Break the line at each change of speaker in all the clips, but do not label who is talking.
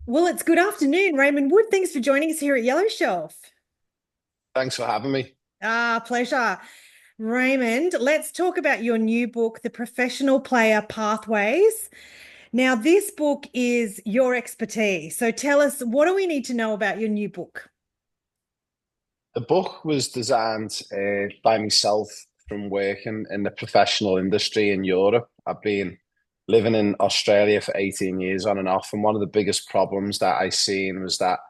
Well, it's good afternoon, Raymond Wood. Thanks for joining us here at Yellow Shelf.
Thanks for having me.
Pleasure. Raymond, let's talk about your new book, The Professional Player Pathways. Now, this book is your expertise. So tell us, what do we need to know about your new book?
The book was designed by myself from working in the professional industry in Europe. I've been living in Australia for 18 years on and off, and one of the biggest problems that I seen was that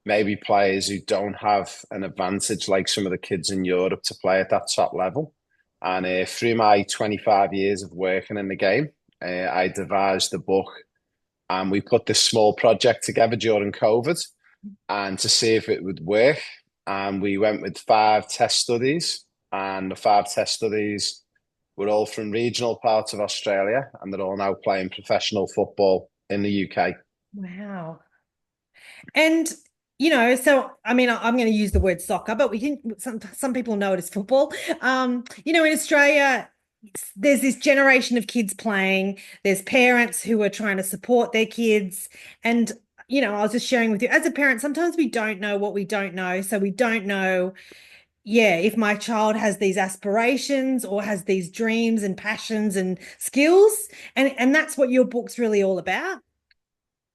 maybe players who don't have an advantage like some of the kids in Europe to play at that top level. And through my 25 years of working in the game, I devised the book and we put this small project together during COVID and to see if it would work. And we went with five test studies, and the five test studies were all from regional parts of Australia, and they're all now playing professional football in the UK.
Wow. And so I mean, I'm going to use the word soccer, but we can some people know it as football. In Australia, there's this generation of kids playing. There's parents who are trying to support their kids, and I was just sharing with you as a parent, sometimes we don't know what we don't know, so we don't know, yeah, if my child has these aspirations or has these dreams and passions and skills, and that's what your book's really all about.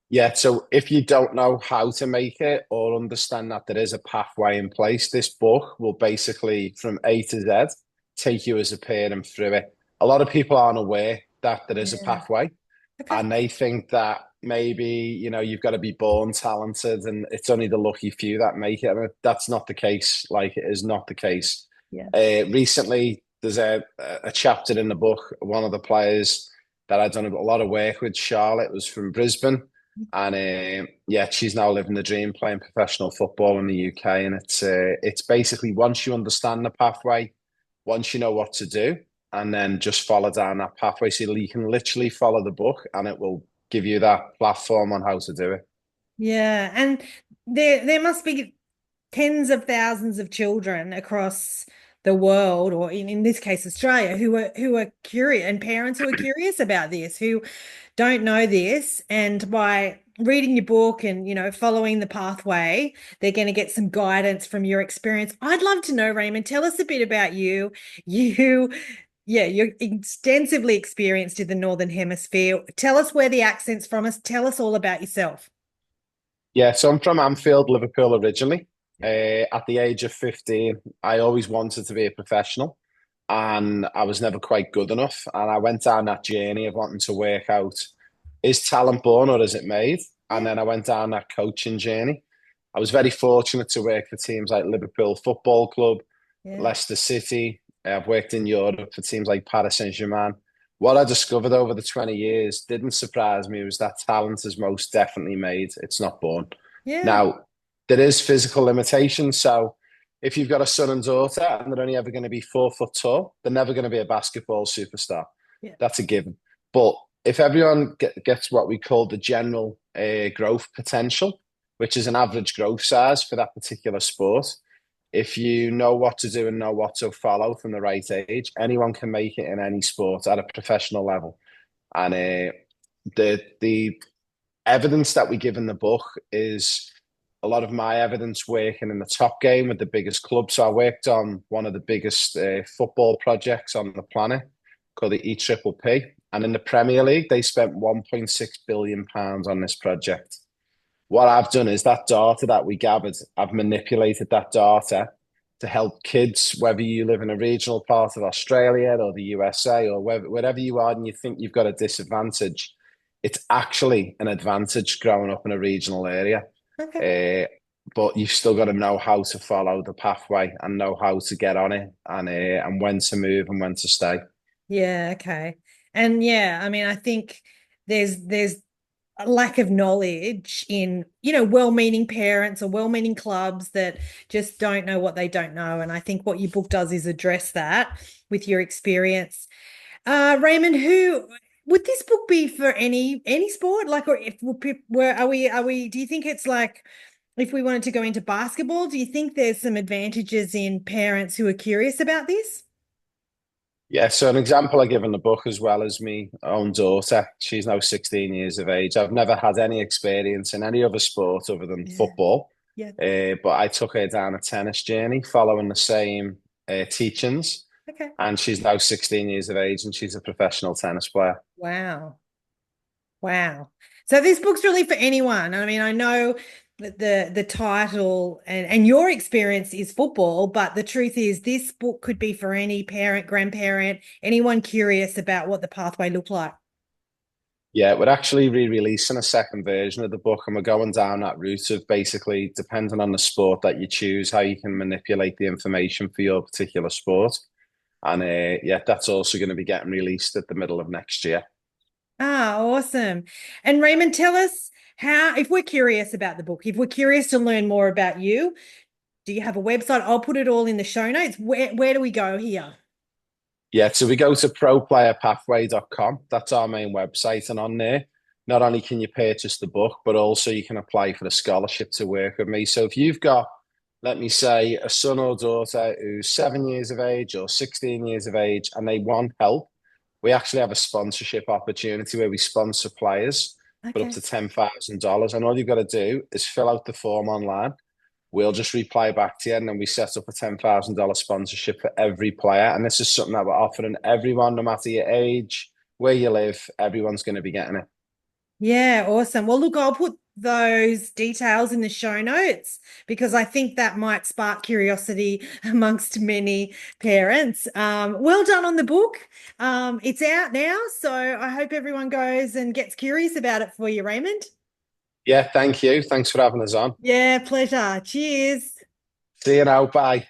Yeah, so if you don't know how to make it or understand that there is a pathway in place, this book will basically, from A to Z, take you as a parent through it. A lot of people aren't aware that there is a
Yeah.
pathway,
Okay.
and they think that maybe you've got to be born talented and it's only the lucky few that make it. I mean, that's not the case. Like, it is not the case.
Yeah.
Recently there's a chapter in the book. One of the players that I'd done a lot of work with, Charlotte, was from Brisbane, and yeah, she's now living the dream, playing professional football in the UK. And it's basically, once you understand the pathway, once you know what to do, and then just follow down that pathway. So you can literally follow the book and it will give you that platform on how to do it.
Yeah, and there must be tens of thousands of children across the world, or in this case, Australia, who are curious, and parents who are curious about this, who don't know this, and by reading your book and following the pathway, they're going to get some guidance from your experience. I'd love to know, Raymond, tell us a bit about you. You Yeah, you're extensively experienced in the Northern Hemisphere. Tell us where the accent's from us. Tell us all about yourself.
Yeah, so I'm from Anfield, Liverpool originally. At the age of 15, I always wanted to be a professional and I was never quite good enough. And I went down that journey of wanting to work out, is talent born or is it made? And
Yeah,
then I went down that coaching journey. I was very fortunate to work for teams like Liverpool Football Club,
yeah,
Leicester City. I've worked in Europe for teams like Paris Saint-Germain. What I discovered over the 20 years didn't surprise me was that talent is most definitely made. It's not born.
yeah,
Now, there is physical limitations. So if you've got a son and daughter and they're only ever going to be 4 foot tall, they're never going to be a basketball superstar.
yeah.
That's a given. But if everyone gets what we call the general growth potential, which is an average growth size for that particular sport, if you know what to do and know what to follow from the right age, anyone can make it in any sport at a professional level. And the evidence that we give in the book is a lot of my evidence working in the top game with the biggest club. So I worked on one of the biggest football projects on the planet called the EPPP. And in the Premier League, they spent £1.6 billion on this project. What I've done is that data that we gathered, I've manipulated that data to help kids, whether you live in a regional part of Australia or the USA or wherever you are and you think you've got a disadvantage, it's actually an advantage growing up in a regional area.
Okay.
But you've still got to know how to follow the pathway and know how to get on it and when to move and when to stay.
Yeah, okay. And yeah, I mean, I think there's a lack of knowledge in, well-meaning parents or well-meaning clubs that just don't know what they don't know. And I think what your book does is address that with your experience. Raymond, who would this book be for any sport? Like, or if where are we, do you think it's like if we wanted to go into basketball, do you think there's some advantages in parents who are curious about this?
Yeah, so an example I give in the book as well as me own daughter. She's now 16 years of age. I've never had any experience in any other sport other than
Yeah.
football.
Yeah.
But I took her down a tennis journey following the same teachings.
Okay.
And she's now 16 years of age and she's a professional tennis player.
Wow. Wow. So this book's really for anyone. I mean, I know that the title and your experience is football, but the truth is this book could be for any parent, grandparent, anyone curious about what the pathway looked like.
Yeah, we're actually re-releasing a second version of the book, and we're going down that route of basically, depending on the sport that you choose, how you can manipulate the information for your particular sport. And yeah, that's also going to be getting released at the middle of next year.
Ah, awesome. And Raymond, tell us how, if we're curious about the book, if we're curious to learn more about you, do you have a website? I'll put it all in the show notes. Where do we go here?
Yeah, so we go to proplayerpathway.com. That's our main website. And on there, not only can you purchase the book, but also you can apply for a scholarship to work with me. So if you've got, let me say, a son or daughter who's 7 years of age or 16 years of age and they want help, we actually have a sponsorship opportunity where we sponsor players for up
Okay.
to $10,000. And all you've got to do is fill out the form online. We'll just reply back to you, and then we set up a $10,000 sponsorship for every player. And this is something that we're offering everyone, no matter your age, where you live, everyone's going to be getting it.
Yeah, awesome. Well, look, I'll put those details in the show notes because I think that might spark curiosity amongst many parents. Well done on the book. It's out now, so I hope everyone goes and gets curious about it for you, Raymond.
Yeah, thank you. Thanks for having us on.
Yeah, pleasure. Cheers.
See you now. Bye.